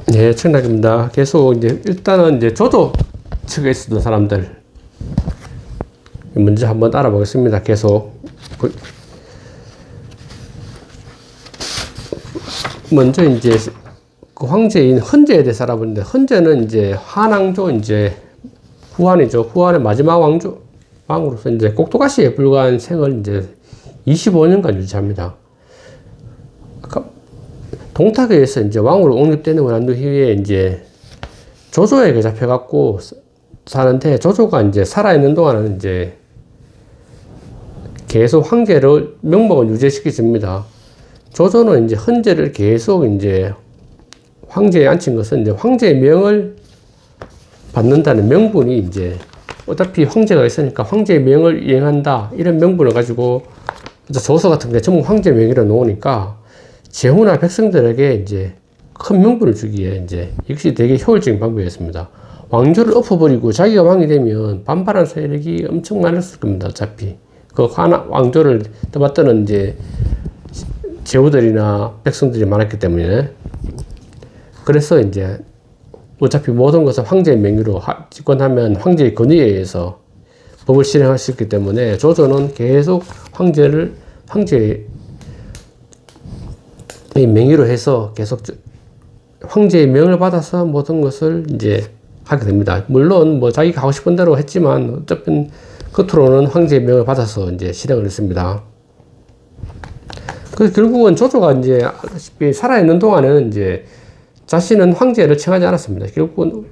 네, 청락입니다. 계속 이제 일단은 이제 조조 측에 있었던 사람들 먼저 한번 알아보겠습니다. 계속 먼저 이제 그 황제인 헌제에 대해서 알아보는데, 헌제는 이제 한왕조 이제 후한이죠. 후한의 마지막 왕으로서 이제 꼭두가시에 불과한 생을 이제 25년간 유지합니다. 동탁에서 이제 왕으로 옹립되는 난 후에 이제 조조에게 잡혀갖고 사는데, 조조가 이제 살아있는 동안은 이제 계속 황제를 명목을 유지시켜줍니다. 조조는 이제 헌제를 계속 이제 황제에 앉힌 것은 이제 황제의 명을 받는다는 명분이, 이제 어차피 황제가 있으니까 황제의 명을 이행한다 이런 명분을 가지고 조서 같은 게 전부 황제 명의로 놓으니까 제후나 백성들에게 이제 큰 명분을 주기에 이제 이것이 되게 효율적인 방법이었습니다. 왕조를 엎어버리고 자기가 왕이 되면 반발한 세력이 엄청 많았을 겁니다. 어차피 그 왕조를 떠받드는 이제 제후들이나 백성들이 많았기 때문에. 그래서 이제 어차피 모든 것을 황제의 명의로 집권하면 황제의 권위에 의해서 법을 실행할 수 있기 때문에 조조는 계속 황제의 명의로 해서 계속 황제의 명을 받아서 모든 것을 이제 하게 됩니다. 물론 뭐 자기가 하고 싶은 대로 했지만 어차피 겉으로는 황제의 명을 받아서 이제 실행을 했습니다. 그래서 결국은 조조가 이제 알다시피 살아있는 동안에는 이제 자신은 황제를 칭하지 않았습니다. 결국은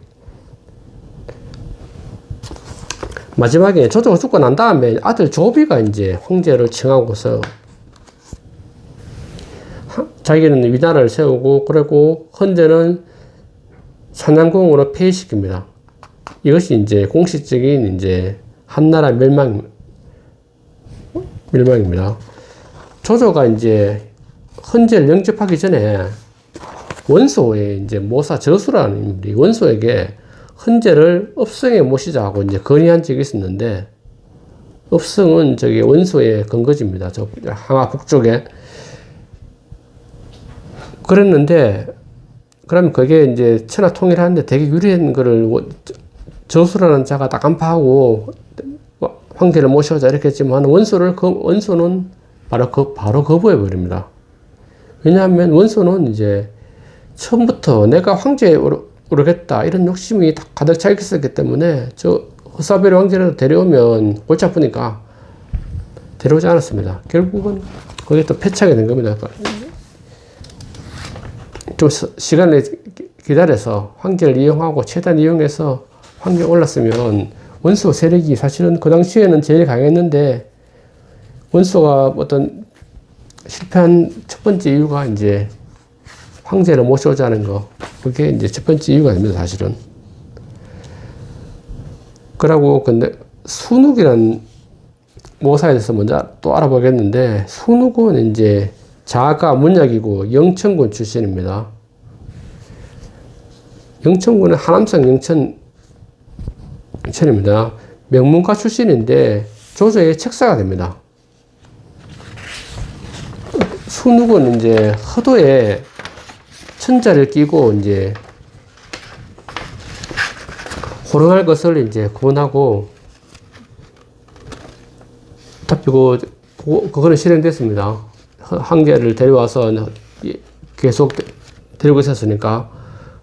마지막에 조조가 죽고 난 다음에 아들 조비가 이제 황제를 칭하고서 자기는 위나라를 세우고, 그리고 헌제는 산양공으로 폐위시킵니다. 이것이 이제 공식적인 이제 한나라 멸망입니다. 조조가 이제 헌제를 영접하기 전에 원소에 이제 모사 저수라는 인물이 원소에게 헌제를 업성에 모시자고 이제 건의한 적이 있었는데, 업성은 저기 원소의 근거지입니다. 저 항아 북쪽에. 그랬는데, 그러면 그게 이제 천하 통일하는데 되게 유리한 거를 저수라는 자가 딱 간파하고 황제를 모셔오자 이렇게 했지만, 원소는 바로 거부해 버립니다. 왜냐하면 원소는 이제 처음부터 내가 황제에 오르겠다 이런 욕심이 가득 차 있었기 때문에 저 허사베르 황제라도 데려오면 골치 아프니까 데려오지 않았습니다. 결국은 그게 또 패착이 된 겁니다. 좀 시간을 기다려서 황제를 이용하고 최대한 이용해서 황제에 올랐으면, 원소 세력이 사실은 그 당시에는 제일 강했는데 원소가 어떤 실패한 첫 번째 이유가 이제 황제를 모셔오자는 거, 그게 이제 첫 번째 이유가 됩니다, 사실은. 그러고, 근데, 순욱이란 모사에 대해서 먼저 또 알아보겠는데, 순욱은 이제 자가 문약이고 영천군 출신입니다. 영천군은 하남성 영천입니다. 명문가 출신인데, 조조의 책사가 됩니다. 순욱은 이제 허도에 천자를 끼고 이제 호령할 것을 이제 구분하고, 어차피 그거는 실행됐습니다. 황제를 데려와서 계속 데리고 있었으니까.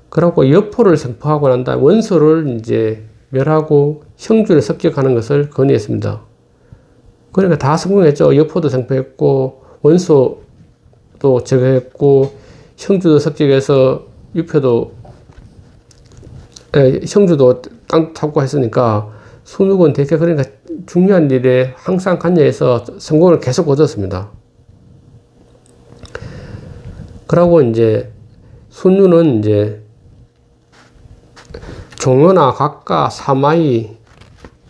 그러고 여포를 선포하고 난 다음에 원소를 이제 멸하고 형주를 습격하는 것을 건의했습니다. 그러니까 다 성공했죠. 여포도 선포했고, 원소도 제거했고, 형주도 습격해서 형주도 땅 탔고 했으니까 순욱은 되게 그러니까 중요한 일에 항상 관여해서 성공을 계속 거뒀습니다. 그러고 이제 순유는 이제 종로나 각가, 사마이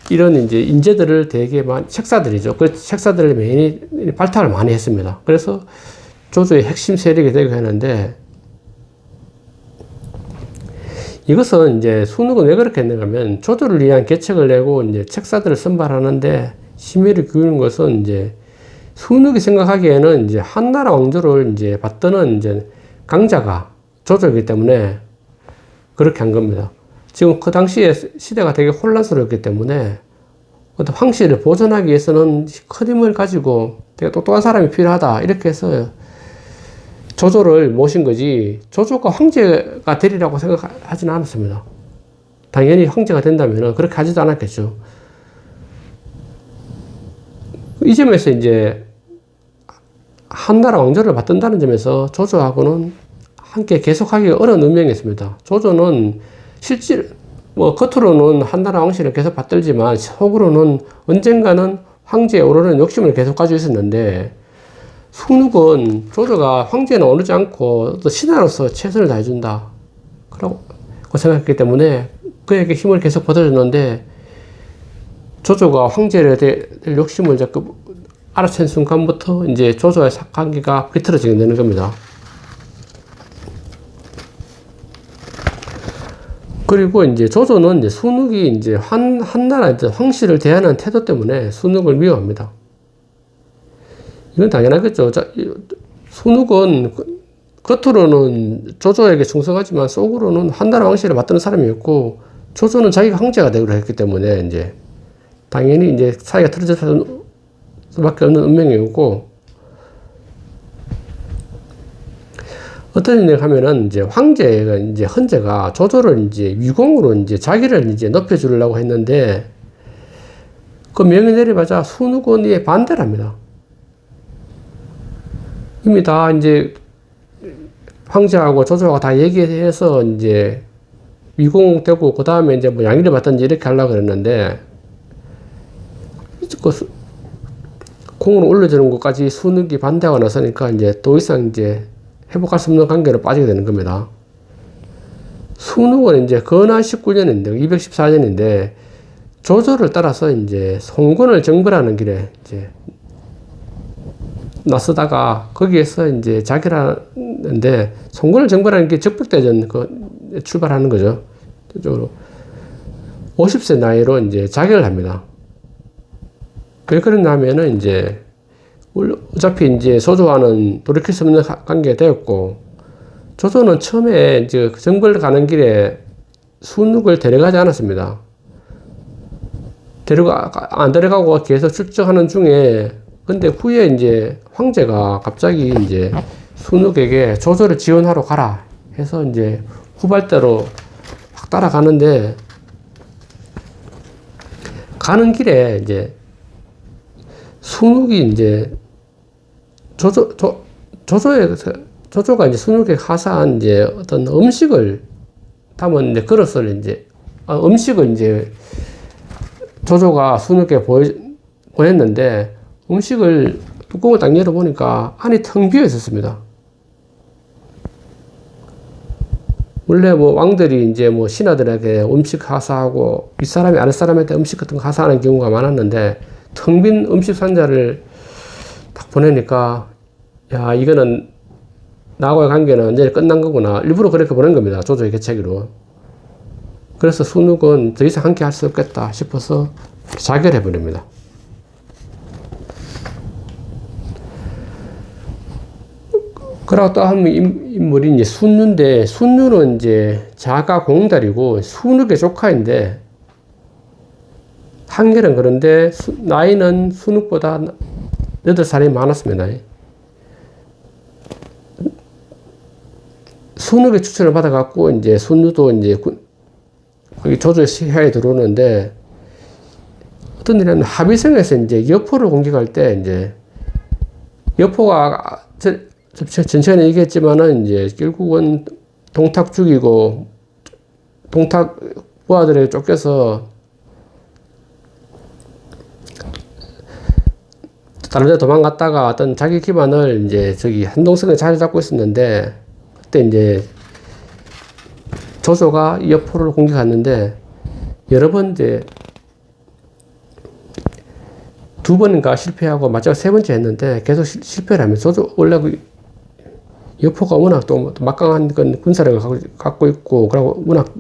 이런 이제 인재들을 되게 책사들이죠. 그 책사들을 많이 발탁을 많이 했습니다. 그래서 조조의 핵심 세력이 되고 했는데, 이것은 이제 순욱은 왜 그렇게 했는가 하면, 조조를 위한 계책을 내고 이제 책사들을 선발하는데 심의를 기울이는 것은 이제 순욱이 생각하기에는 이제 한나라 왕조를 이제 받드는 이제 강자가 조조이기 때문에 그렇게 한 겁니다. 지금 그 당시에 시대가 되게 혼란스러웠기 때문에 어떤 황실을 보존하기 위해서는 큰 힘을 가지고 되게 똑똑한 사람이 필요하다. 이렇게 해서 조조를 모신 거지, 조조가 황제가 되리라고 생각하지는 않았습니다. 당연히 황제가 된다면 그렇게 하지도 않았겠죠. 이 점에서 이제 한나라 왕조를 받든다는 점에서 조조하고는 함께 계속하기가 어려운 운명이 있습니다. 조조는 실제 겉으로는 한나라 왕실을 계속 받들지만 속으로는 언젠가는 황제에 오르는 욕심을 계속 가지고 있었는데, 숙록은 조조가 황제는 오르지 않고 또 신하로서 최선을 다해준다 그러고 생각했기 때문에 그에게 힘을 계속 받아줬는데, 조조가 황제를 될 욕심을 자꾸 알아챈 순간부터 이제 조조의 관계가 비틀어지게 되는 겁니다. 그리고 이제 조조는 이제 순욱이 이제 한나라 이제 황실을 대하는 태도 때문에 순욱을 미워합니다. 이건 당연하겠죠. 순욱은 겉으로는 조조에게 충성하지만 속으로는 한나라 왕실을 맡드는 사람이었고, 조조는 자기가 황제가 되기로 했기 때문에 이제 당연히 이제 사이가 틀어질 수밖에 없는 운명이었고, 어떤 일을 하면은 이제 황제가 이제 헌제가 조조를 이제 위공으로 이제 자기를 이제 높여주려고 했는데, 그 명이 내리자마자 순욱은 이에 반대를 합니다. 이미 다 이제 황제하고 조조가 다 얘기해서 이제 위공되고 그 다음에 이제 뭐 양위를 받든지 이렇게 하려고 그랬는데, 그 공으로 올려주는 것까지 순욱이 반대하고 나서니까 이제 더 이상 이제 회복할 수 없는 관계로 빠지게 되는 겁니다. 순욱은 이제 건한 19년인데, 214년인데, 조조를 따라서 이제 송건을 정벌하는 길에 이제 나서다가 거기에서 이제 자결하는데, 송건을 정벌하는 게 적벽대전 출발하는 거죠. 저쪽으로. 50세 나이로 이제 자결을 합니다. 왜 그러냐 하면은 이제 어차피 이제 조조와는 돌이킬 수 없는 관계가 되었고, 조조는 처음에 이제 정벌 가는 길에 순욱을 데려가지 않았습니다. 안 데려가고 계속 출정하는 중에, 근데 후에 이제 황제가 갑자기 이제 순욱에게 조조를 지원하러 가라 해서 이제 후발대로 확 따라가는데, 가는 길에 이제 순욱이 이제 조조가 이제 순욱에 하사한 이제 어떤 음식을 담은 이제 그릇을 이제, 음식을 이제 조조가 순욱에 보냈는데, 음식을 뚜껑을 딱 열어보니까 안이 텅 비어 있었습니다. 원래 뭐 왕들이 이제 뭐 신하들에게 음식 하사하고 윗사람이 아랫사람한테 음식 같은 거 하사하는 경우가 많았는데, 텅 빈 음식 상자를 딱 보내니까, 야, 이거는 나하고의 관계는 완전히 끝난 거구나. 일부러 그렇게 보낸 겁니다. 조조의 계책으로. 그래서 순욱은 더 이상 함께 할 수 없겠다 싶어서 자결해 버립니다. 그리고 또 한 인물이 이제 순유인데, 순유는 이제 자가 공달이고 순욱의 조카인데, 한결은 그런데 나이는 순욱보다 8살이 많았습니다. 순욱의 추천을 받아갖고 이제 순유도 이제 거기 조조의 시야에 들어오는데, 어떤 일은 합의성에서 이제 여포를 공격할 때 이제 여포가 전체는 얘기했지만은 이제 결국은 동탁 죽이고 동탁 부하들에게 쫓겨서 다른 데 도망갔다가 어떤 자기 기반을 이제 저기 한동성에 자리 잡고 있었는데, 그때 이제 조조가 여포를 공격했는데, 여러 번 이제 2번인가 실패하고 마지막 3번째 했는데 계속 실패를 하면서, 조조 원래 그 여포가 워낙 또 막강한 군사력을 갖고 있고, 그리고 워낙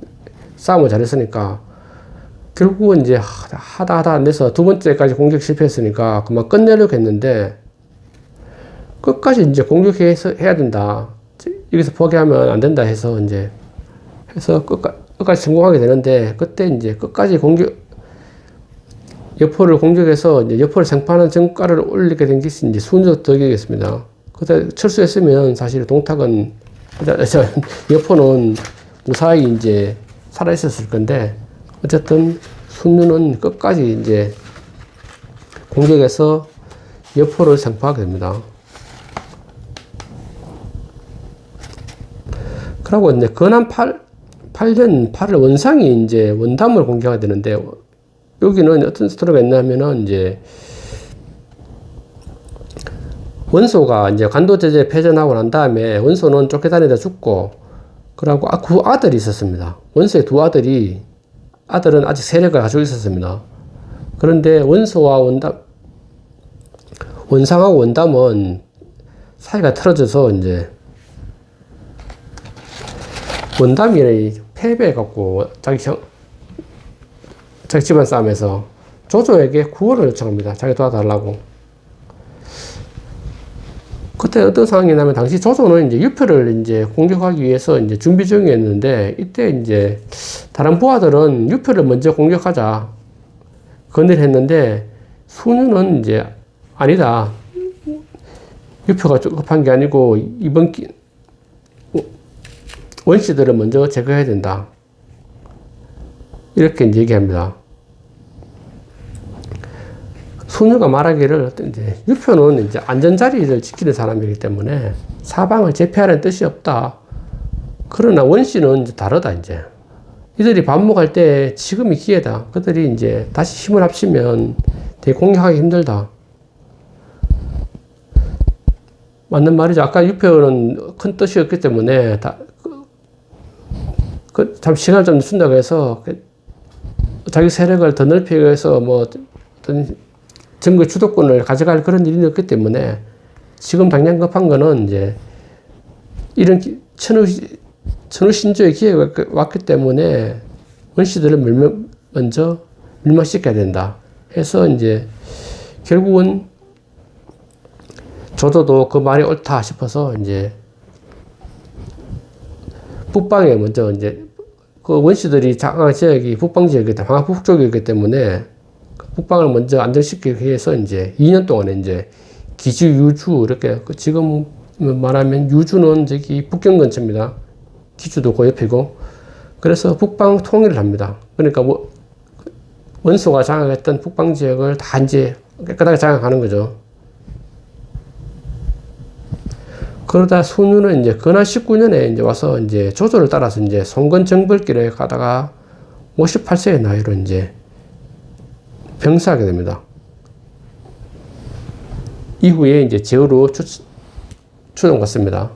싸움을 잘했으니까 결국은 이제 하다 안 돼서 2번째까지 공격 실패했으니까 그만 끝내려고 했는데, 끝까지 이제 공격해서 해야 된다, 여기서 포기하면 안 된다 해서 이제 해서 끝까지 성공하게 되는데, 그때 이제 끝까지 여포를 공격해서 이제 여포를 생파하는 성과를 올리게 된 것이 이제 순적 덕이겠습니다. 그때 철수했으면 사실 동탁은, 여포는 무사히 이제 살아있었을 건데, 어쨌든 순유는 끝까지 이제 공격해서 여포를 생파하게 됩니다. 그리고 이제 건한 8년 8월 원상이 이제 원담을 공격하게 되는데, 여기는 어떤 스토리가 있냐면은 이제 원소가 이제 간도제제 패전하고 난 다음에 원소는 쫓겨다니다 죽고, 그러고 두 아들이 있었습니다. 원소의 두 아들은 아직 세력을 가지고 있었습니다. 그런데 원상하고 원담은 사이가 틀어져서 이제 원담이 패배해갖고 자기 집안 싸움에서 조조에게 구원을 요청합니다. 자기 도와달라고. 그때 어떤 상황이냐면, 당시 조조는 이제 유표를 이제 공격하기 위해서 이제 준비 중이었는데, 이때 이제 다른 부하들은 유표를 먼저 공격하자 건의를 했는데, 순유는 이제 아니다. 유표가 급한 게 아니고 이번 원씨들을 먼저 제거해야 된다. 이렇게 이제 얘기합니다. 순유가 말하기를, 이제 유표는 이제 안전자리를 지키는 사람이기 때문에 사방을 제패하는 뜻이 없다. 그러나 원씨는 이제 다르다, 이제. 이들이 반목할 때 지금이 기회다. 그들이 이제 다시 힘을 합치면 되게 공격하기 힘들다. 맞는 말이죠. 아까 유표는 큰 뜻이 없기 때문에 참 시간을 좀 준다고 해서 자기 세력을 더 넓히기 위해서 뭐 어떤 정부의 주도권을 가져갈 그런 일이 없기 때문에 지금 당장 급한 거는 이제 이런 천우신조의 기회가 왔기 때문에 원씨들을 먼저 멸망시켜야 된다 해서 이제 결국은 조조도 그 말이 옳다 싶어서 이제 북방에 먼저 이제 그 원씨들이 장악한 지역이 북방 지역이기 때문에, 방학 북쪽이기 때문에 북방을 먼저 안정시키기 위해서 이제 2년 동안에 이제 기주, 유주, 이렇게, 지금 말하면 유주는 저기 북경 근처입니다. 기주도 그 옆이고. 그래서 북방 통일을 합니다. 그러니까 뭐 원소가 장악했던 북방 지역을 다 이제 깨끗하게 장악하는 거죠. 그러다 순유는 이제 건한 19년에 이제 와서 이제 조조를 따라서 이제 송건 정벌길에 가다가 58세의 나이로 이제 병사하게 됩니다. 이후에 이제 제후로 추동받습니다.